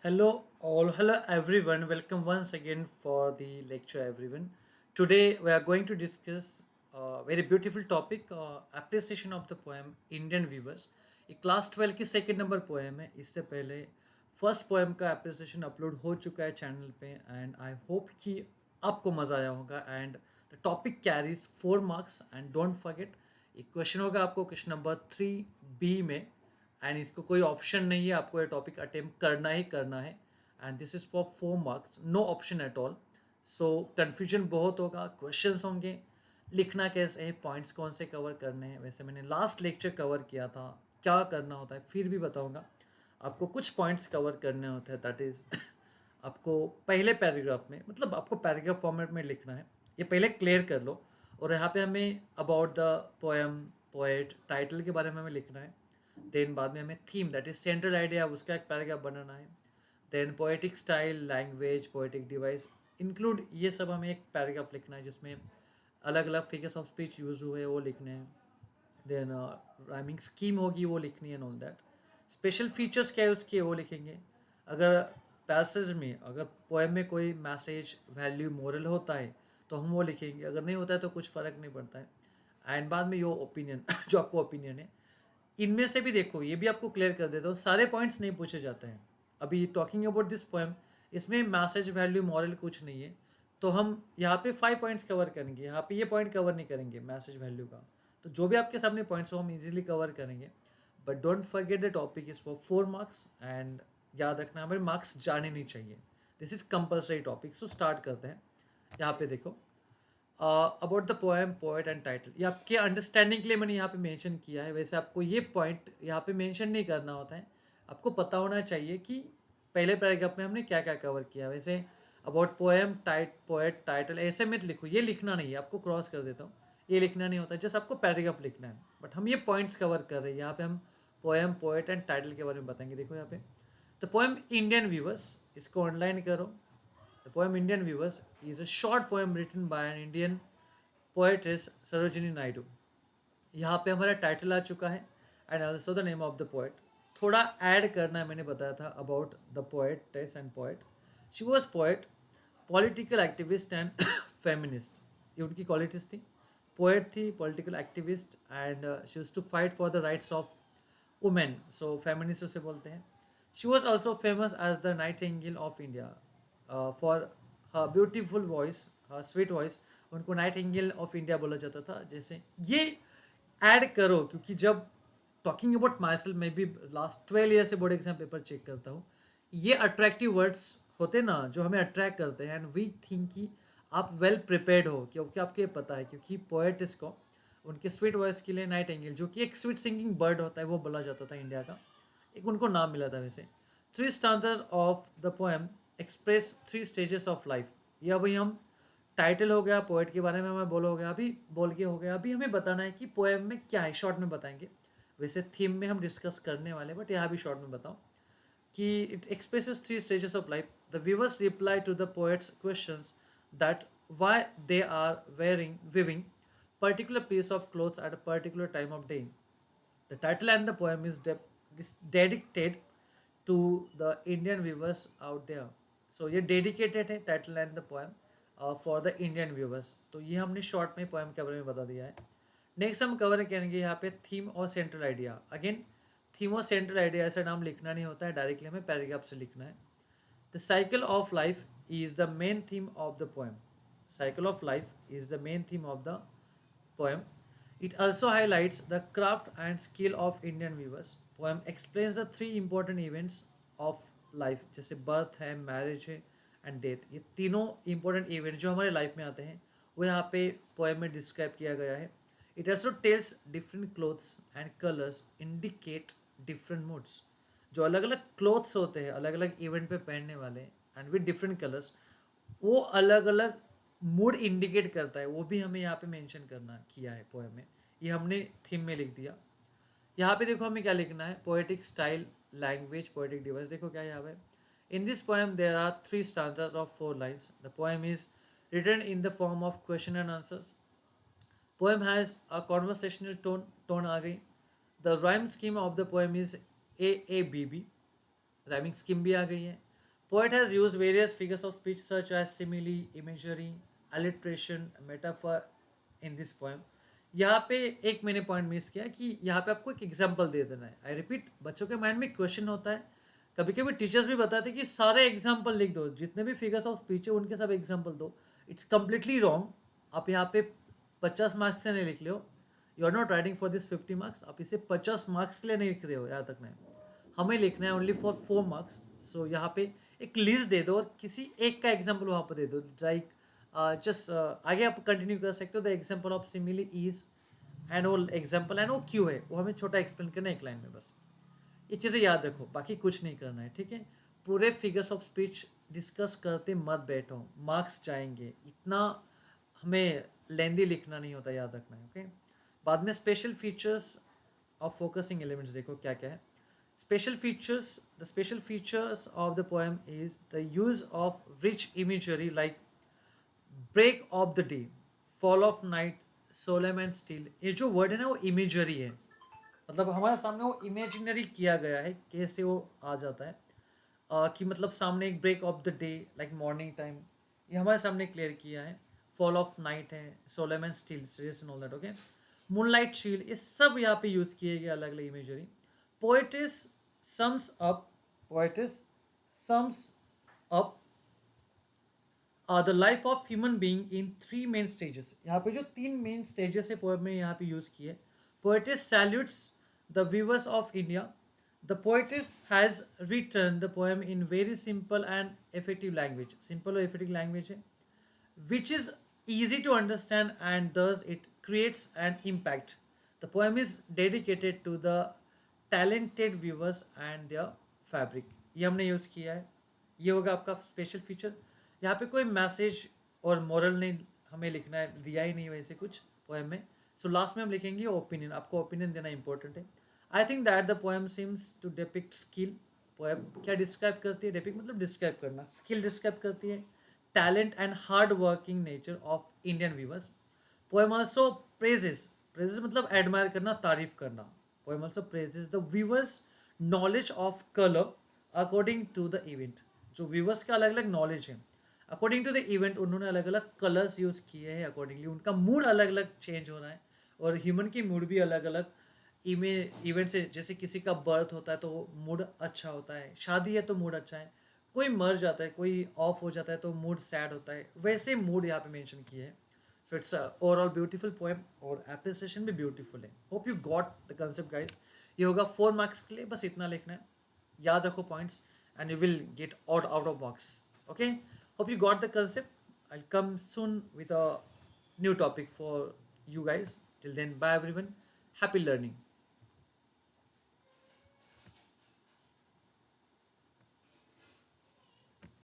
Hello all, hello everyone. Welcome once again for the lecture, everyone. Today we are going to discuss a very beautiful topic, appreciation of the poem Indian Weavers. ये class 12 की second number poem है. इससे पहले first poem का appreciation upload हो चुका है channel पे एंड आई होप कि आपको मज़ा आया होगा and the topic carries 4 marks and don't forget एक क्वेश्चन होगा आपको क्वेश्चन नंबर 3B में एंड इसको कोई ऑप्शन नहीं है, आपको ये टॉपिक अटेम्प्ट करना ही करना है and this is for 4 marks, no option at all. So confusion बहुत होगा, क्वेश्चंस होंगे, लिखना कैसे है, पॉइंट्स कौन से कवर करने हैं. वैसे मैंने लास्ट लेक्चर कवर किया था क्या करना होता है, फिर भी बताऊंगा. आपको कुछ पॉइंट्स कवर करने होते हैं, दैट इज़ आपको पहले पैराग्राफ में, मतलब आपको पैराग्राफ फॉर्मेट में लिखना है. ये पहले क्लियर कर लो. और यहाँ पे हमें about the poem, poet, title के बारे में हमें लिखना है. देन बाद में हमें theme, that is central idea, उसका एक पैराग्राफ बनाना है. Then poetic style, language, poetic device include, ये सब हमें एक पैराग्राफ लिखना है जिसमें अलग अलग फिगर्स ऑफ स्पीच यूज हुए वो लिखने हैं. देन राइमिंग स्कीम होगी वो लिखनी है, ऑल दैट. स्पेशल फीचर्स क्या यूज़ किए वो लिखेंगे. अगर पैसेज में, अगर पोएम में कोई मैसेज, वैल्यू, मोरल होता है तो हम वो लिखेंगे, अगर नहीं होता है तो कुछ फ़र्क नहीं पड़ता है. एंड बाद में यो ओपिनियन जो आपको ओपिनियन है, इनमें से भी देखो, ये भी आपको क्लियर कर देता हूँ, सारे पॉइंट्स नहीं पूछे जाते हैं. अभी टॉकिंग अबाउट दिस पोएम, इसमें मैसेज, वैल्यू, मॉरल कुछ नहीं है. तो हम यहाँ पे 5 पॉइंट्स कवर करेंगे, यहाँ पे ये पॉइंट कवर नहीं करेंगे मैसेज, वैल्यू का. तो जो भी आपके सामने पॉइंट्स हो हम इजीली कवर करेंगे. But don't forget the topic is for 4 marks and याद रखना हमारे मार्क्स जाने नहीं चाहिए. This is compulsory topic. So start करते हैं. यहाँ पे देखो, about the poem, poet and title, ये आपके अंडरस्टैंडिंग के लिए मैंने यहाँ पे मेंशन किया है. वैसे आपको ये पॉइंट यहाँ पे मेंशन नहीं करना होता है. आपको पता होना चाहिए कि पहले पैराग्राफ में हमने क्या क्या कवर किया. वैसे अबाउट पोएम, पोएट, टाइटल ऐसे मत लिखो, ये लिखना नहीं है, आपको क्रॉस कर देता हूँ. ये लिखना नहीं होता, जस्ट आपको पैराग्राफ लिखना है. बट हम ये पॉइंट्स कवर कर रहे हैं. यहाँ पे हम पोएम, पोएट एंड टाइटल के बारे में बताएंगे. देखो यहाँ पे द पोएम इंडियन व्यूवर्स, इसको ऑनलाइन करो. The poem Indian Weavers is a short poem written by an Indian poetess Sarojini Naidu. यहाँ पे हमारा टाइटल आ चुका है and also the name of the poet. थोड़ा ऐड करना है, मैंने बताया था about the poetess and poet. She was poet, political activist and feminist. ये उनकी क्वालिटीज थी. पोएट थी, political activist and she used to fight for the rights of women, so feminist उसे बोलते हैं. She was also famous as the nightingale of India for her beautiful voice, her sweet voice. उनको Nightingale of India बोला जाता था. जैसे ये add करो, क्योंकि जब टॉकिंग अबाउट माई सेल्फ, मैं भी लास्ट 12 ईयर से बोर्ड एग्जाम पेपर चेक करता हूँ. ये अट्रैक्टिव वर्ड्स होते ना जो हमें अट्रैक्ट करते हैं एंड वी थिंक कि आप वेल प्रिपेयर्ड हो, क्योंकि आपको ये पता है, क्योंकि पोएट इसको उनके स्वीट वॉइस के लिए नाइट एंगल, जो कि एक स्वीट सिंगिंग बर्ड होता है, वो बोला जाता था इंडिया का. एक उनको नाम मिला था वैसे. 3 stanzas of the poem express 3 stages of life. ये अभी हम, टाइटल हो गया, पोएट के बारे में हमें बोलोगे, अभी बोल के हो गया. अभी हमें बताना है कि पोएम में क्या है, शॉर्ट में बताएंगे. वैसे थीम में हम डिस्कस करने वाले, बट यहाँ भी शॉर्ट में बताओ कि it expresses 3 stages of life. The viewers reply to the poet's questions that why they are weaving particular piece of clothes at a particular time of day. The title and the poem is dedicated to the Indian viewers out there. So ये dedicated है title and the poem for the Indian viewers. तो ये हमने short में poem के बारे में बता दिया है. नेक्स्ट हम कवर करेंगे यहाँ पे थीम और सेंट्रल आइडिया. अगेन थीम और सेंट्रल आइडिया ऐसा नाम लिखना नहीं होता है, डायरेक्टली हमें पैराग्राफ से लिखना है. The cycle of life is the main theme of the poem. Cycle of life is the main theme of the poem. It also highlights the craft and skill of Indian weavers. Poem explains the 3 important events of life, जैसे birth है, marriage है and death. ये तीनों important event जो हमारे life में आते हैं वो यहाँ पे पोएम में डिस्क्राइब किया गया है. It also tells different clothes and colours indicate different moods. जो अलग अलग क्लोथ्स होते हैं अलग अलग इवेंट पे पहनने वाले एंड विद डिफरेंट कलर्स, वो अलग अलग मूड इंडिकेट करता है, वो भी हमें यहाँ पे मेंशन करना किया है पोएम में. ये हमने थीम में लिख दिया. यहाँ पे देखो हमें क्या लिखना है, poetic style, language, poetic device. देखो क्या यहाँ पे, in this poem there are 3 stanzas of 4 lines. The poem is written in the form of question and answers. Poem has a conversational tone आ गई. The rhyme scheme of the poem is AABB. Rhyming scheme भी आ गई है. Poet has used various figures of speech such as simile, imagery, alliteration, metaphor in this poem. यहाँ पे एक मैंने पॉइंट मिस किया कि यहाँ पे आपको एक एग्जांपल दे देना है. आई रिपीट, बच्चों के माइंड में क्वेश्चन होता है. कभी कभी टीचर्स भी बताते हैं कि सारे एग्जांपल लिख दो, जितने भी फिगर्स ऑफ स्पीच है उनके सब एग्जांपल दो. It's completely wrong. आप यहाँ पे 50 मार्क्स से नहीं लिख रहे हो. You are not writing for this 50 marks. आप इसे 50 मार्क्स के लिए नहीं लिख रहे हो, यहाँ तक नहीं. हमें लिखना है ओनली फॉर 4 मार्क्स. सो यहाँ पे एक लिस्ट दे दो और किसी एक का एग्जाम्पल वहाँ पर दे दो. लाइक जस्ट आगे आप कंटिन्यू कर सकते हो. The example of simile is and वो एग्जाम्पल एंड वो क्यों है वो हमें छोटा एक्सप्लेन करना है एक लाइन में बस. ये चीज़ें याद रखो, बाकी कुछ नहीं करना है, ठीक है. पूरे फिगर्स ऑफ स्पीच डिस्कस करते मत बैठो, मार्क्स जाएंगे. इतना हमें लेंदी लिखना नहीं होता, याद रखना है, ओके. बाद में special features of focusing elements देखो क्या क्या है. Special features, the special features of the poem is the use of rich imagery like break of the day, fall of night, solemn and still. ये जो word है ना वो imagery है, मतलब हमारे सामने वो इमेजिनरी किया गया है. कैसे वो आ जाता है कि मतलब सामने एक break of the day like morning time, ये हमारे सामने क्लियर किया है. फॉल ऑफ नाइट है, solemn and still, serious and all that, okay. Moonlight शील, ये सब यहाँ पे यूज किए गए अलग अलग imagery. Poet's sums up, poetess sums up the life of human being in three main stages. यहाँ पे जो तीन मेन स्टेजेस है पोएम में यहाँ पे यूज किए. poetess salutes the viewers of India. The poetess has written the poem in very simple and effective language. Simple और effective language है, which is easy to understand and thus it creates an impact. The poem is dedicated to the talented viewers and their fabric. ये हमने use किया है. ये होगा आपका special feature. यहाँ पे कोई मैसेज और मॉरल नहीं हमें लिखना है, दिया ही नहीं वैसे कुछ पोएम में. सो लास्ट में हम लिखेंगे ओपिनियन. आपको ओपिनियन देना इंपॉर्टेंट है. I think that the poem seems to depict skill. Poem क्या डिस्क्राइब करती है? डिपिक्ट मतलब डिस्क्राइब करना. स्किल डिस्क्राइब करती है, talent and hard working nature of Indian weavers. Poem also praises, praises मतलब एडमायर करना, तारीफ करना. Poem also praises the weavers knowledge of colour according to the event. जो व्यूवर्स का अलग अलग नॉलेज है, अकॉर्डिंग टू द इवेंट उन्होंने अलग अलग कलर्स यूज़ किए हैं. अकॉर्डिंगली उनका मूड अलग अलग चेंज हो रहा है, और ह्यूमन की मूड भी अलग अलग इवेंट से. जैसे किसी का बर्थ होता है तो मूड अच्छा होता है, शादी है तो मूड अच्छा है, कोई मर जाता है, कोई ऑफ हो जाता है तो मूड सैड होता है. वैसे मूड यहाँ पे मेंशन किए हैं. So it's overall beautiful poem और एप्रिसिएशन भी ब्यूटीफुल है. Hope you got the concept guys. ये होगा 4 मार्क्स के लिए, बस इतना लिखना है. याद रखो points and you will get out of box, okay. Hope you got the concept. I'll come soon with a new topic for you guys. Till then, bye everyone. Happy learning.